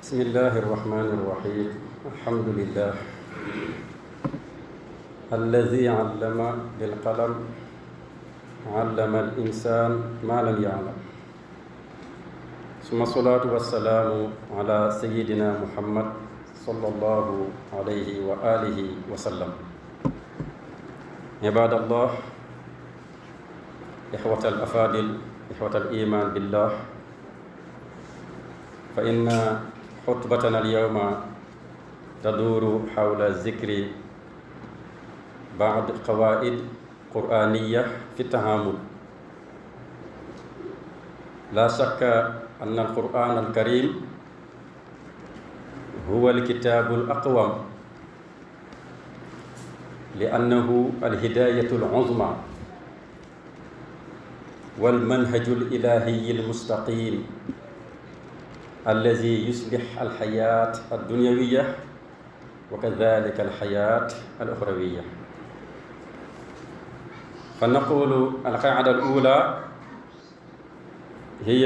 بسم الله الرحمن الرحيم الحمد لله الذي علم بالقلم علم الإنسان ما لم يعلم ثم الصلاة والسلام على سيدنا محمد صلى الله عليه وآله وسلم عباد الله إخوة الأفاضل إخوة الإيمان بالله فإن خطبتنا اليوم تدور حول ذكر بعض قواعد قرآنية في التعامل. لا شك أن القرآن الكريم هو الكتاب الأقوم لأنه الهداية العظمى والمنهج الإلهي المستقيم الذي يصلح الحياة الدنيوية وكذلك الحياة الأخروية. فنقول القاعدة الأولى هي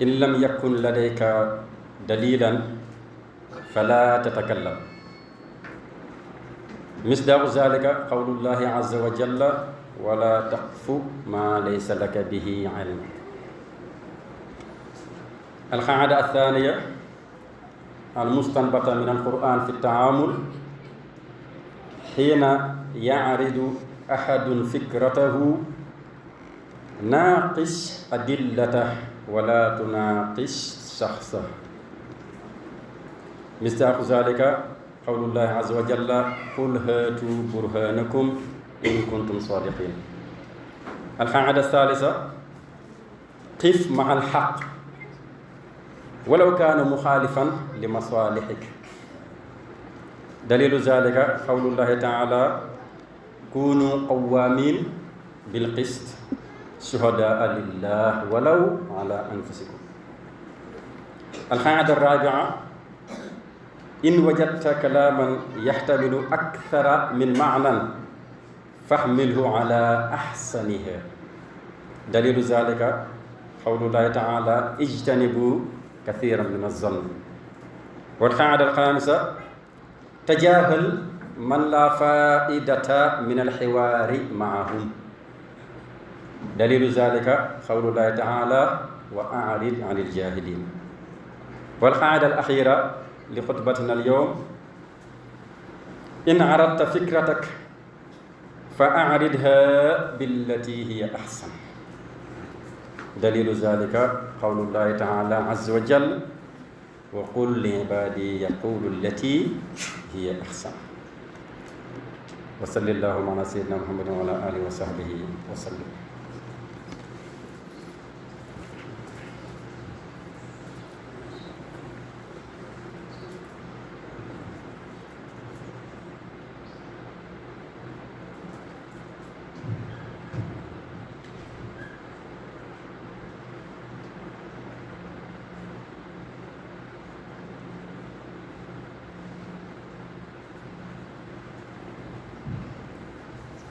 إن لم يكن لديك دليلا فلا تتكلم. مصداق ذلك قول الله عز وجل ولا تقف ما ليس لك به علم. القاعدة الثانية المستنبطة من القرآن في التعامل حين يعرض أحد فكرته ناقش أدلته ولا تناقش شخصه. مصداق ذلك قول الله عز وجل قل هاتوا برهانكم إن كنتم صادقين. القاعدة الثالثة قف مع الحق ولو كان مخالفا لمصالحك. دليل ذلك قول الله تعالى كونوا قوامين بالقسط شهداء لله ولو على أنفسكم. القاعدة الرابعة إن وجدت كلاما يحتمل أكثر من معنى فاحمله على أحسنه. دليل ذلك قول الله تعالى اجتنبوا كثيرا من الظن. والقاعدة الخامسة تجاهل من لا فائدة من الحوار معهم. دليل ذلك قول الله تعالى وأعرض عن الجاهلين. والقاعدة الأخيرة لخطبتنا اليوم إن عرضت فكرتك فأعرضها بالتي هي أحسن. دليل ذلك قول الله تعالى عز وجل وقل لعبادي يقولوا التي هي أحسن. وصلى اللهم على سيدنا محمد وعلى آله وصحبه وسلم.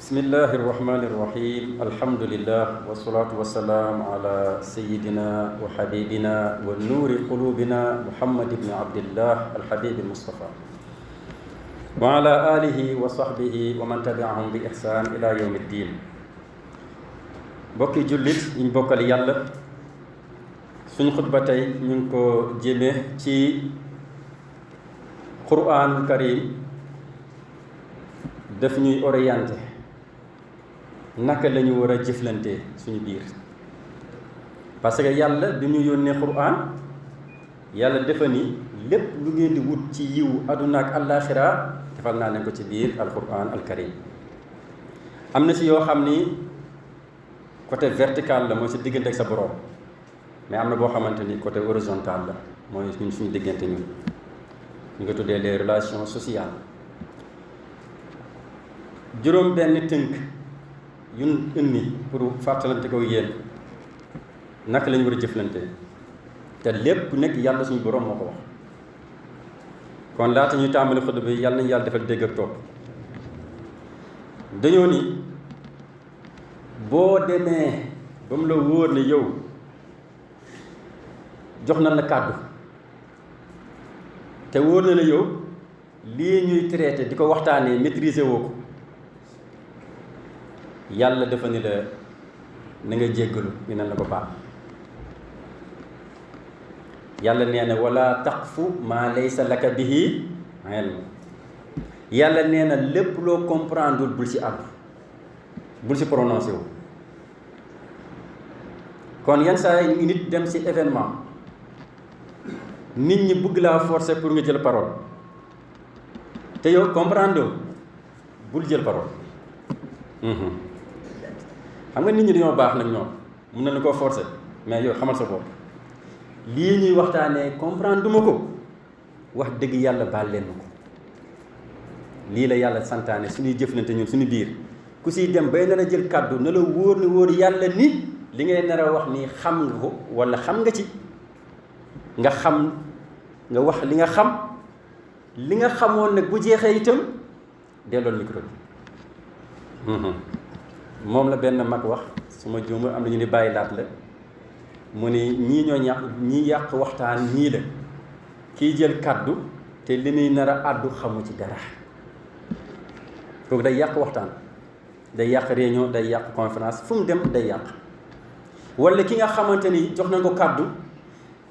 بسم الله الرحمن الرحيم الحمد لله والصلاة والسلام على سيدنا وحبيبنا والنور قلوبنا محمد بن عبد الله الحبيب المصطفى وعلى آله وصحبه ومن تبعهم بإحسان إلى يوم الدين. بوكي جوليت ñu bokkal yàlla suñu xutba tey ñu ngi ko jëmee ci Qur'anul Karim daf ñuy orienté naka la ñu war a jëflante suñu biir parce que yàlla bi ñu yónnee Qur'an yàlla dafa ni lépp lu ngeen di wut ci yiw àdduna ak àllaaxira defal naa leen ko ci biir al Qur'an al Karim. am na si yoo xam ni côté vertical la mooy sa diggante ak sa borom mais am na boo xamante ni côté horizontal la mooy ñun suñu diggante ñun ñu nga tuddee les relations sociales. juróom benn tënk yun indi pour fàttalante ko yéen naka lañu war a jëflante te lépp nekk yàlla suñu borom moo ko wax. kon laata ñuy tàmbali xutba bi yàlla nañu yàlla defal dégg ak topp. dañoo ni boo demee ba mu la wóor ne yow jox na la kàddu te wóor na la yow lii ñuy traité di ko waxtaanee maîtriser woo ko yàlla dafa ni la na nga jéggalu ñu ne la ko baal yàlla nee na wala taqfu maa laysa laka bihi ilm yàlla nee na lépp loo comprendre bul ci àddu bul ci prononcé wu kon yenn saa yi nit dem ci événement nit ñi bëgg laa forcer pour nga jël parole te yow comprendre bul jël parole xam nga nit ñi dañoo baax nag ñoom mun na la koo forcer mais yow xamal sa bopp lii ñuy waxtaanee comprendre duma ko wax dëgg yàlla baal leen ma ko lii la yàlla santaane suñuy jëflante ñun suñu biir ku siy dem bay nar a jël kàddu na la wóor ni wóor yàlla ni li ngay nar a wax nii xam nga ko walla xam nga ci nga xam nga wax li nga xam li nga xamoon nag bu jeexee itam dellool micro bi moom la benn mag wax su ma juumul am na ñu ni bàyyi laat la mu ni ñii yàq waxtaan ñii la kiy jël kàddu te li muy nar a àddu xamu ci dara kooku day yàq waxtaan day yàq réunion day yàq conférence fu mu dem day yàq walla ki nga xamante ni jox na ko kàddu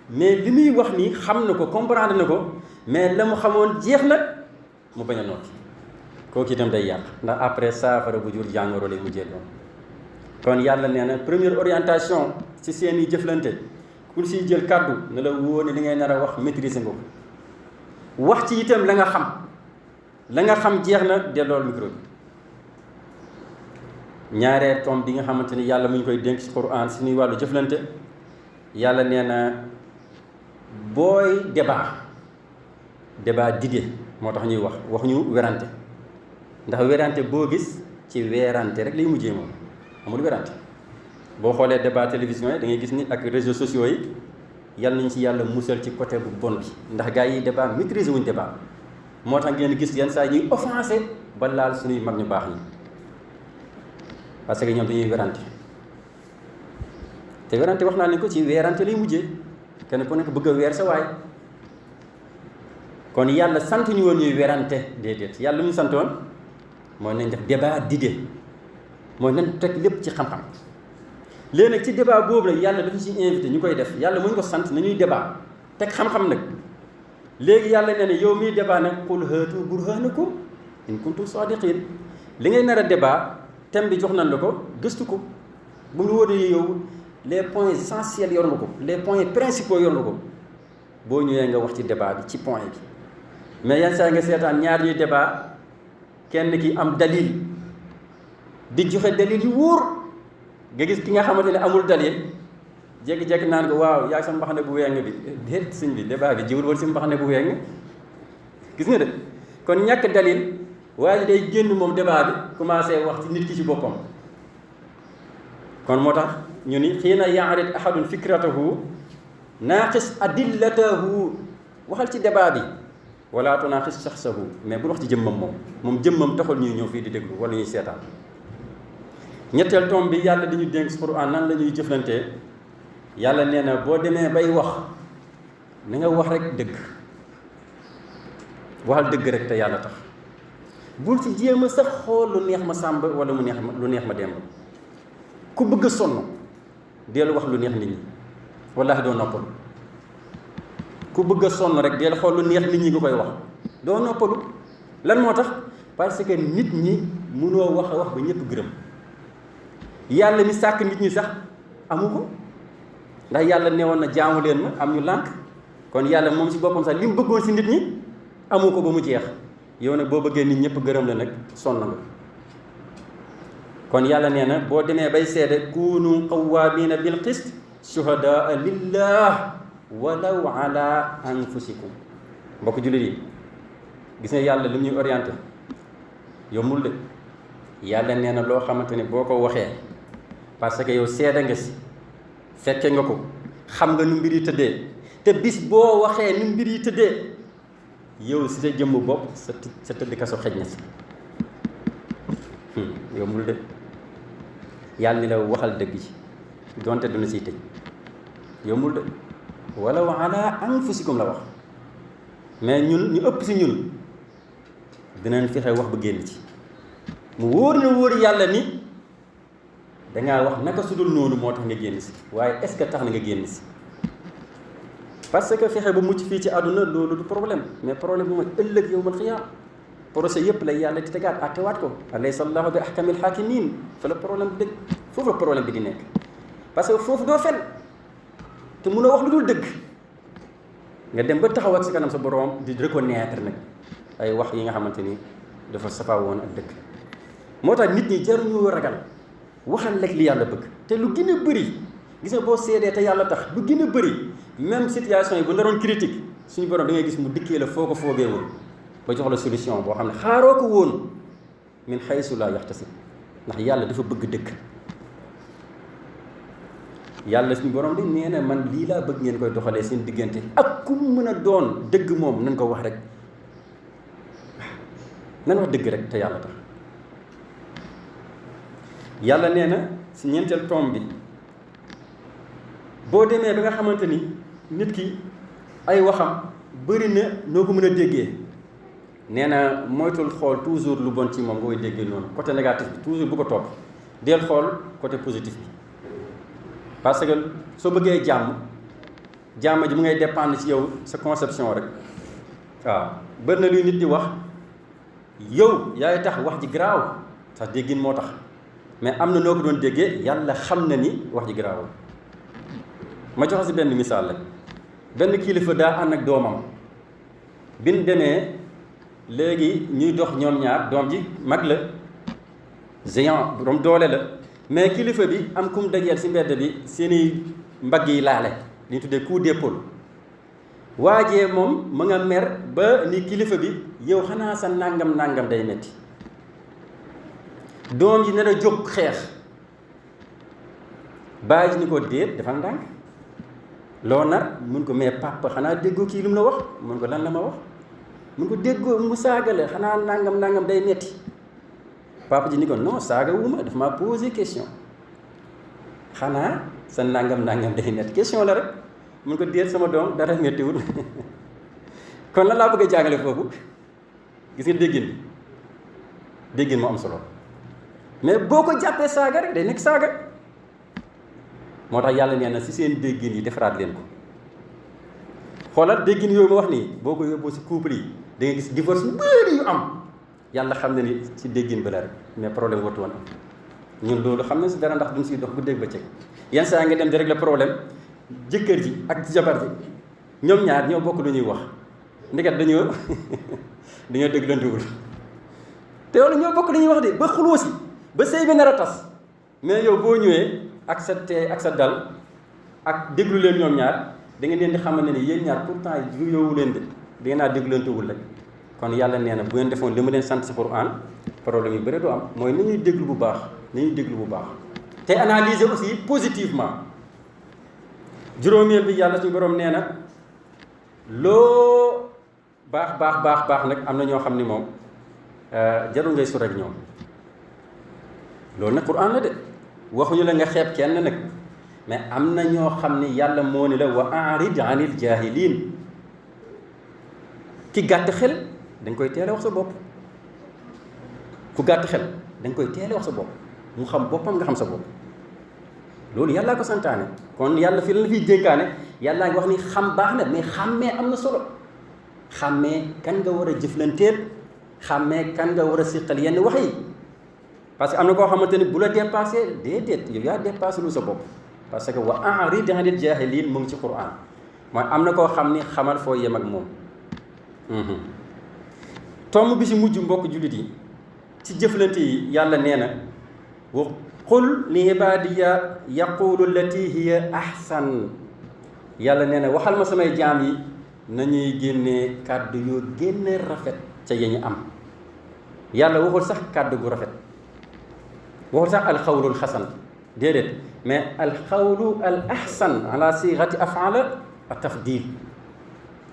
mais li muy wax nii xam na ko comprendre na ko mais la mu xamoon jeex na mu bañ a noppi kooku itam day yàq ndax après saafara bu jur jàngoro lay mujjee doon kon yàlla nee na première orientation ci seen i jëflante ku siy jël kàddu na la wóor ne li ngay nar a wax maîtriser nga ko wax ci itam la nga xam jeex na dellool micro bi ñaareel tomb bi nga xamante ni yàlla mu ñu koy dénk ci Quran suñuy wàllu jëflante yàlla nee na booy débat d'idée moo tax ñuy wax ñu werante ndax werante boo gis ci weerante rek lay mujjee moom amul werante boo xoolee débat télévision yi da ngay gis ni ak réseaux sociaux yi yal nañ ci yàlla musal ci côté bu bon bi ndax gars yi débat maîtriser wuñ débat moo tax ngeen gis yenn saa ñuy offensé ba laal suñuy mag ñu baax ñi parce que ñoom dañuy werante te werante wax naa ne ko ci weerante lay mujjee kenn ku nekk bëgg a weer sa waay kon yàlla sant ñu woon ñuy werante déedéet yàlla mu santoon mooy nañ def débat d'idée mooy nañ teg lépp ci xam-xam léegi nag ci débat boobu nag yàlla dafa ci invité ñu koy def yàlla mu ñu ko sant nañuy débat teg xam-xam nag léegi yàlla nee na yow miy débat nag qul haatu burhanakum in kuntum sadiqin li ngay nar a débat thème bi jox nañ la ko gëstu ko bu mu wóoree yow les points essentiels yor nga ko les points principaux yor nga ko boo ñëwee nga wax ci débat bi ci point bi mais yenn saa nga seetaan ñaar ñuy débat kenn ki am dalil di joxe dalil yu wóor nga gis ki nga xamante ne amul dalil jékki-jékki naan ko waaw yaa sa mbaxane bu weng bi déet sëñ bi débat bi jiwul woon si mbaxane bu weng gis nga de kon ñàkk dalil waaye day génn moom débat bi commencé wax ci nit ki ci boppam kon moo tax ñu ni xiina yaarid ahadun fikratahu naaqis adillatahu waxal ci débat bi wala tunaaqis shaxsahu mais bul wax ci jëmmam moom jëmmam taxul ñuy ñëw fii di déglu wala ñuy seetaan ñetteel tomb bi yàlla dañu dénk ci Alxuraan nan la ñuy jëflantee yàlla nee na boo demee bay wax na nga wax rek dëgg waxal dëgg rek te yàlla tax bul ci jéem a sax xool lu neex ma sàmb wala lu neex ma demb ku bëgg a sonn deel wax lu neex nit ñi wallaahi doo noppalu ku bëgg a sonn rek deel xool lu neex nit ñi nga koy wax doo noppalu lan moo tax parce que nit ñi mënoo wax a wax ba ñëpp gërëm yàlla mi sàkk nit ñi sax amu ko ndax yàlla newoon na jaamu leen ma am ñu lànk kon yàlla moom si boppam sax li mu bëggoon si nit ñi amu ko ba mu jeex yow nag boo bëggee nit ñëpp gërëm la nag sonn nga kon yàlla nee na boo demee bay seede kunu qawwaamina bil qist shuhadaa lillah walaw ala anfusikum mbokk jullit yi gis nga yàlla li mu ñuy orienté yombul de yàlla nee na loo xamante ne boo ko waxee parce que yow seede nga si fekke nga ko xam nga nu mbir yi tëddee te bis boo waxee nu mbir yi tëddee yow si sa jëmm bopp sa tëdd kaso xej na si yombul de yàlla ni la waxal dëgg ci donte duna siy tëj yombul de walaw ala anfusikum la wax mais ñun ñu ëpp si ñun dinañ fexe wax ba génn ci mu wóor na wóor yàlla ni dangaa wax naka su dul noonu moo tax nga génn si waaye est-ce que tax na nga génn si parce que fexe ba mucc fii ci àdduna loolu du problème mais problème bi mooy ëllëg yawmal xiyaam procès yëpp lay yàlla di tegaat attewaat ko alaysa allahu bi ahkamil hakimin fa la problème bi dëgg foofu la problème bi di nekk parce que foofu doo fen te mun a wax lu dul dëgg nga dem ba taxaw ak si kanam sa borom di reconnaître nag ay wax yi nga xamante ni dafa safa woon ak dëgg moo tax nit ñi jaruñu ragal waxal lekk li yàlla bëgg te lu gën a bëri gis nga boo seedee te yàlla tax lu gën a bëri même situation yi bu naroon critique suñu borom da ngay gis mu dikkee la foo ko foogeewul ba jox la solution boo xam ne xaaroo ko woon min xaysu laa yaxtasib ndax yàlla dafa bëgg dëgg yàlla suñu borom di nee na man lii laa bëgg ngeen koy doxalee seen diggante ak ku mën a doon dëgg moom nañ ko wax rek nan wax dëgg rek te yàlla tax yàlla nee na si ñeenteel tomb bi boo demee ba nga xamante ni nit ki ay waxam bëri na noo ko mën a déggee nee na moytul xool toujours lu bon ci moom nga koy déggee noonu côté négatif bi toujours bu ko topp del xool côté positif bi parce que soo bëggee jàmm ji mu ngay dépendre ci yow sa conception rek waaw bëri na luy nit di wax yow yaay tax wax ji garaaw sax déggin moo tax mais am na noo ko doon déggee yàlla xam na ni wax ji garaawul ma joxe si benn misaal rek benn kilifa daa ànd ak doomam bin demee léegi ñuy dox ñoom ñaar doom ji mag la géant borom doole la mais kilifa bi am kum dajeel si mbedd bi seeni mbagg yi laale li ñu tuddee coup d'épaule waajee moom ma nga mer ba ni kilifa bi yow xanaa sa nangam day metti doom ji nar a jóg xeex bàyyi ji ni ko déet dafa ndànk loo nar mun ko mais papa xanaa déggoo kii lu mu la wax mun ko lan la ma wax mun ko déggoo mu saagale xanaa nangam day metti papa ji ni ko non saaga wuma dafa ma posé question xanaa sa nangam day metti question la rek mun ko déet sama doom dara mettiwul kon lan laa bëgg a jàngale foofu gis nga déggin moo am solo mais boo ko jàppee saaga rek day nekk saaga moo tax yàlla nee na si seen déggin yi defaraat leen ko xoolal déggin yooyu ma wax nii boo ko yóbboo si couple yi da nga gis divorce yu bëri yu am yàlla xam na ni si déggin ba la rek mais problème wartu woon am ñun loolu xam na si dara ndax duñ siy dox bu dégg ba cëg yenn saa nga dem di régler problème jëkkër ji ak jabar ji ñoom ñaar ñoo bokk lu ñuy wax ndigat dañoo déglantuwul te loolu ñoo bokk lu ñuy wax de ba xuloo si ba sëy bi nar a tas mais yow boo ñëwee ak sa tey ak sa dal ak déglu leen ñoom ñaar da ngeen leen di xamal ne ni yéen ñaar pourtant yu yowu leen de da ngeen naa dégluwul rek kon yàlla nee na bu ngeen defoon li ma leen sant si Quran problème yu bëri du am mooy ni ñuy déglu bu baax te analyser aussi positivement juróomeel bi yàlla suñu borom nee na loo baax nag am na ñoo xam ni moom jarul ngay sur ak ñoom loolu nag Quran la de waxuñu la nga xeeb kenn nag mais am na ñoo xam ni yàlla moo ni la wa a'rid anil jahilin ki gàtt xel dañ koy teel a wax sa bopp ku gàtt xel dañ koy teel a wax sa bopp mu xam boppam nga xam sa bopp loolu yàllaa ko santaane kon yàlla fi la fiy dénkaane yàllaa ngi wax ni xam baax na mais xàmmee am na solo xàmmee kan nga war a jëflanteel xàmmee kan nga war a siqal yenn wax yi parce que am na koo xamante ni bu la dépassé déedéet yow yaa dépassé lu sa bopp parce que wa a'rid anil jahilin mu ngi ci Quran mooy am na koo xam ni xamal foo yem ak moom tomb bi si mujj mbokk jullit yi ci jëflante yi yàlla nee na wa qul li ibadiya yaqulu lati hiya ahsan yàlla nee na waxal ma samay jaam yi nañuy génnee kàddu yoo génne rafet ca yañu am yàlla waxul sax kàddu gu rafet waxul sax alxawlul xasan déedéet mais alxawlu al ahsan ala sighati af'ala at tafdil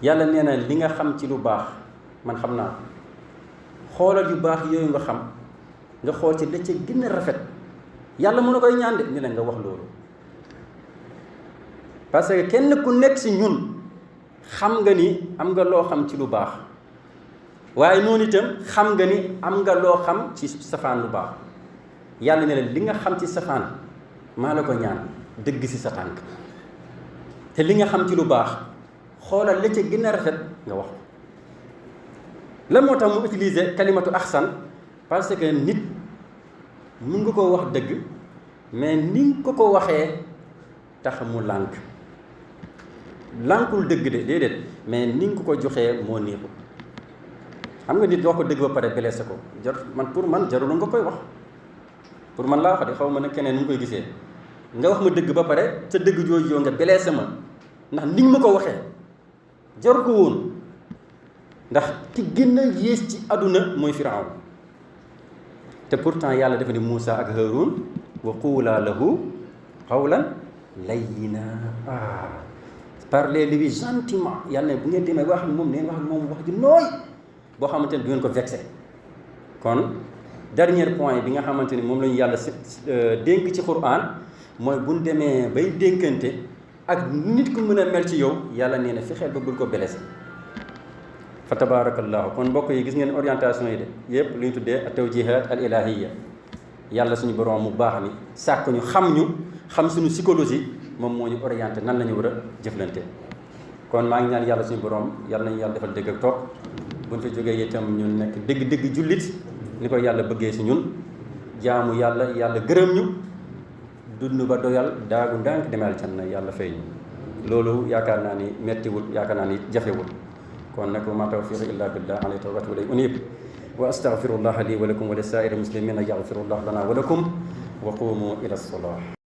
yàlla nee na li nga xam ci lu baax man xam naa xoolal yu baax yooyu nga xam nga xool ci la ca gën a rafet yàlla mën na koy ñaan de ni la nga wax loolu parce que kenn ku nekk si ñun xam nga ni am nga loo xam ci lu baax waaye noonu itam xam nga ni am nga loo xam ci safaan lu baax yàlla ne la li nga xam ci safaan maa la ko ñaan dëgg si sa tànk te li nga xam ci lu baax xoolal la ca gën a rafet nga wax ko la moo tax mu utiliser kalimatu ahsan parce que nit mun nga koo wax dëgg mais ni nga ko waxee tax mu lànkul dëgg de déedéet mais ni nga ko joxee moo neexul xam nga nit wax ko dëgg ba pare blessé ko pour man jarul nga koy wax pour man laa wax de xaw ma ne keneen nu ngi koy gisee nga wax ma dëgg ba pare sa dëgg jooju yow nga blessé ma ndax ni nga ma ko waxee jaru ko woon ndax ki gën a yées ci àdduna mooy Firawna te pourtant yàlla dafa ni Moussa ak Haroun wa quulaa lahu qawlan layyinaa parlez-lui gentiment yàlla ne bu ngeen demee wax ak moom neen wax ak moom wax ju nooy boo xamante ne du ngeen ko vexé kon dernier point bi nga xamante ni moom la ñu yàlla dénk ci Qur'an mooy bu ñu demee bay dénkante ak nit ku mën a mel ci yow yàlla nee na fexeel ba bul ko blessé fa tabarakallahu kon mbokk yi gis ngeen orientation yi de yëpp lu ñu tuddee tawjihat al ilahiyya yàlla suñu borom mu baax ni sàkk ñu xam suñu psychologie moom moo ñu orienté nan la ñu war a jëflante kon maa ngi ñaan yàlla suñu borom yàlla nañu yàlla defal dégg ak topp buñ fa jógee itam ñu nekk dëgg-dëgg jullit ni ko yàlla bëggee si ñun jaamu yàlla gërëm ñu dund ba doyal daagu ndànk demee aljanna yàlla fay ñu loolu yaakaar naa ni mettiwul yaakaar naa ni jafewul kon nag ma tawfiqi illa billah alayhi tawakkaltu wa ilayhi unib wa astaghfirullah li wa lakum wa li saa'iri muslimina yaghfirullah lana wa lakum wa qumu ila as-salah